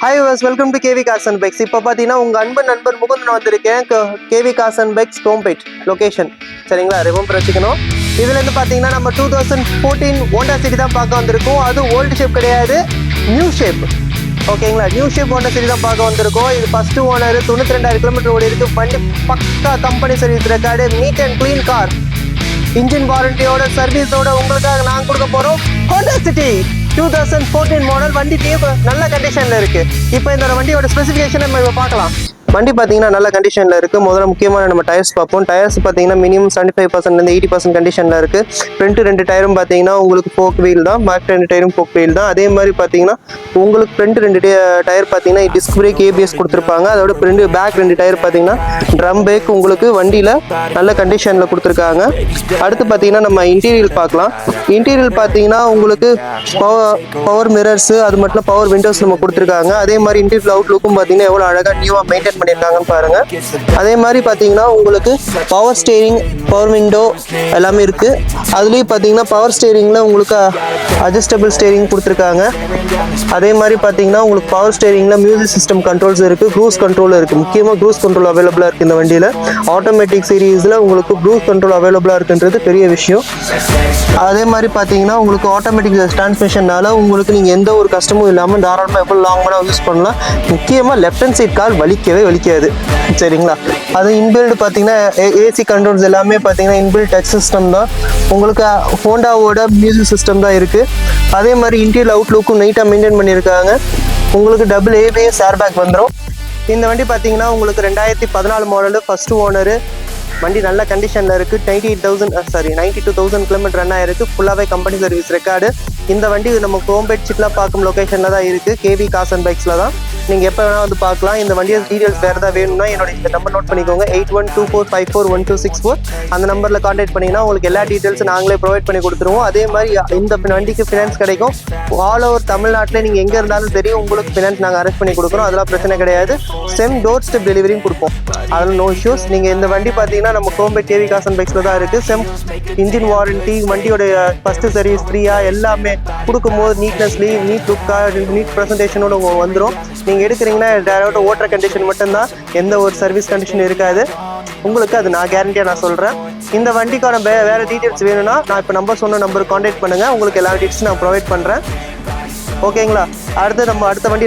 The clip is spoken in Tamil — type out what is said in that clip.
Hi viewers, welcome to KV Cars and Bikes. இப்போ பார்த்தீங்கன்னா உங்கள் அன்பு நண்பர் முகுந்தன் வந்திருக்கேன் KV Cars and Bikes கோம்பேட் லொக்கேஷன். சரிங்களா, ரிமெம்பர் வச்சுக்கணும். இதுலேருந்து பார்த்தீங்கன்னா நம்ம 2014 ஹோண்டா சிட்டி தான் பார்க்க வந்திருக்கோம். அது ஓல்டு ஷேப் கிடையாது, நியூ ஷேப். ஓகேங்களா, நியூ ஷேப் ஹோண்டா சிட்டி தான் பார்க்க வந்திருக்கோம். இது ஃபஸ்ட்டு ஓனர், 92,000 கிலோமீட்டர் ஓடி இருக்குது. வண்டி பக்கா company service record, neat and clean car. Engine வாரண்டியோட சர்வீஸோட உங்களுக்காக நாங்கள் கொடுக்க போகிறோம் ஹோண்டா சிட்டி 2014 மாடல். வண்டி நல்ல கண்டிஷனில் இருக்குது. இப்போ இந்த வண்டியோட ஸ்பெசிஃபிகேஷன் நம்ம இப்போ பார்க்கலாம். வண்டி பார்த்தீங்கன்னா நல்ல கண்டிஷனில் இருக்குது. முதல்ல முக்கியமான நம்ம டயர்ஸ் பார்ப்போம். டயர்ஸ் பார்த்தீங்கன்னா மினிமம் 75%லேருந்து 80% கண்டிஷனில் இருக்குது. ஃப்ரண்ட் 2 டயரும் பார்த்தீங்கன்னா உங்களுக்கு ஃபோக் வீல் தான், பேக் 2 டயரும் ஃபோக் வீல் தான். அதே மாதிரி பார்த்தீங்கன்னா உங்களுக்கு ஃப்ரண்ட் 2 டயர் பார்த்தீங்கன்னா டிஸ்க் பிரேக் ABS கொடுத்துருப்பாங்க. அதோட பேக் 2 டயர் பார்த்தீங்கன்னா ட்ரம் பிரேக் உங்களுக்கு வண்டியில் நல்ல கண்டிஷனில் கொடுத்துருக்காங்க. அடுத்து பார்த்தீங்கன்னா நம்ம இன்டீரியல் பார்க்கலாம். இன்டீரியல் பார்த்தீங்கன்னா உங்களுக்கு பவர் மிரர்ஸு, அது மட்டும் பவர் விண்டோஸ் நம்ம கொடுத்துருக்காங்க. அதே மாதிரி இன்டீரியல் அவுட்லுக்கும் பார்த்தீங்கன்னா எவ்வளோ அழகாக நியூவாக மெயின்டைன் பண்ணியிருக்காங்கன்னு பாருங்க. அதே மாதிரி பார்த்தீங்கன்னா உங்களுக்கு பவர் ஸ்டேரிங், பவர் விண்டோ எல்லாமே இருக்கு. அதுலேயும் பார்த்தீங்கன்னா பவர் ஸ்டேரிங்ல உங்களுக்கு அட்ஜஸ்டபிள் ஸ்டேரிங் கொடுத்துருக்காங்க. அதே மாதிரி பார்த்தீங்கன்னா உங்களுக்கு பவர் ஸ்டேரிங்ல மியூசிக் சிஸ்டம் கண்ட்ரோல்ஸ் இருக்கு, க்ரூஸ் கண்ட்ரோல் இருக்கு. முக்கியமாக க்ரூஸ் கண்ட்ரோல் அவைலபிளா இருக்கு இந்த வண்டியில. ஆட்டோமேட்டிக் சீரீஸ்ல உங்களுக்கு க்ரூஸ் கண்ட்ரோல் அவைலபிளா இருக்குன்றது பெரிய விஷயம். அதே மாதிரி பார்த்தீங்கன்னா உங்களுக்கு ஆட்டோமேட்டிக் டிரான்ஸ்மிஷன்னால உங்களுக்கு நீங்கள் எந்த ஒரு கஷ்டமும் இல்லாமல் தாராளமாக எவ்வளோ லாங் யூஸ் பண்ணலாம். முக்கியமாக லெஃப்ட் ஹேண்ட் சைட் கால் வலிக்காது. சரிங்களா, அது இன்பில்டு பார்த்தீங்கன்னா AC கண்ட்ரோல்ஸ் எல்லாமே பார்த்தீங்கன்னா இன்பில்ட் டச் சிஸ்டம் தான். உங்களுக்கு ஹோண்டாவோட மியூசிக் சிஸ்டம் தான் இருக்குது. அதே மாதிரி இன்டீரியல் அவுட்லுக்கும் நீட்டாக மெயின்டைன் பண்ணியிருக்காங்க. உங்களுக்கு டபுள் ABS ஏர்பேக் வந்துடும். இந்த வண்டி பார்த்தீங்கன்னா உங்களுக்கு 2014 மாடலு, ஃபஸ்ட்டு ஓனரு. வண்டி நல்ல கண்டிஷனில் இருக்குது. 92,000 கிலோமீட்டர் ரன் ஆகிருக்கு. ஃபுல்லாகவே கம்பெனி சர்வீஸ் ரெக்கார்டு. இந்த வண்டி நம்ம கோம்பேட் சிட்லாப்பாக்கம் லொக்கேஷனில் தான் இருக்குது, KV Cars and Bikesல தான். நீங்கள் எப்போ வேணால் வந்து பார்க்கலாம். இந்த வண்டியோட டீட்டெயில்ஸ் வேறு ஏதாவது வேணும்னா என்னோட இந்த நம்பர் நோட் பண்ணிக்கோங்க, 8124541264. அந்த நம்பரில் கான்டாக்ட் பண்ணிங்கன்னா உங்களுக்கு எல்லா டீட்டெயில்ஸும் நாங்களே ப்ரொவைட் பண்ணி கொடுத்துருவோம். அதே மாதிரி இந்த வண்டிக்கு ஃபினான்ஸ் கிடைக்கும். ஆல் ஓவர் தமிழ்நாட்டில் நீங்கள் எங்கே இருந்தாலும் தெரியும், உங்களுக்கு ஃபினான்ஸ் நாங்கள் அரேஞ்ச் பண்ணி கொடுக்குறோம். அதெல்லாம் பிரச்சனை கிடையாது. செம் டோர் ஸ்டெப் டெலிவரியும் கொடுப்போம், அதில் நோ இஷ்யூஸ். நீங்கள் இந்த வண்டி பார்த்தீங்கன்னா நம்ம கோம்பேட் KV Cars and Bikesல தான் இருக்குது. செம் இன்ஜின் வாரண்டி, வண்டியோட ஃபஸ்ட்டு சர்வீஸ் ஃப்ரீயாக எல்லாமே கொடுக்கும்போது நீட்னஸ்லி, நீட் லுக்காக, நீட் ப்ரெசன்டேஷனோட வந்துடும். நீங்கள் எடுக்கிறீங்கன்னா டேரக்டாக ஓட்டுற கண்டிஷன் மட்டும்தான், எந்த ஒரு சர்வீஸ் கண்டிஷன் இருக்காது உங்களுக்கு. அது நான் கேரண்டியாக நான் சொல்கிறேன். இந்த வண்டிக்கான வேறு டீட்டெயில்ஸ் வேணும்னா நான் இப்போ சொன்ன நம்பருக்கு கான்டாக்ட் பண்ணுங்கள். உங்களுக்கு எல்லா டீட்டெயில்ஸும் நான் ப்ரொவைட் பண்ணுறேன். ஓகேங்களா, அடுத்த வண்டி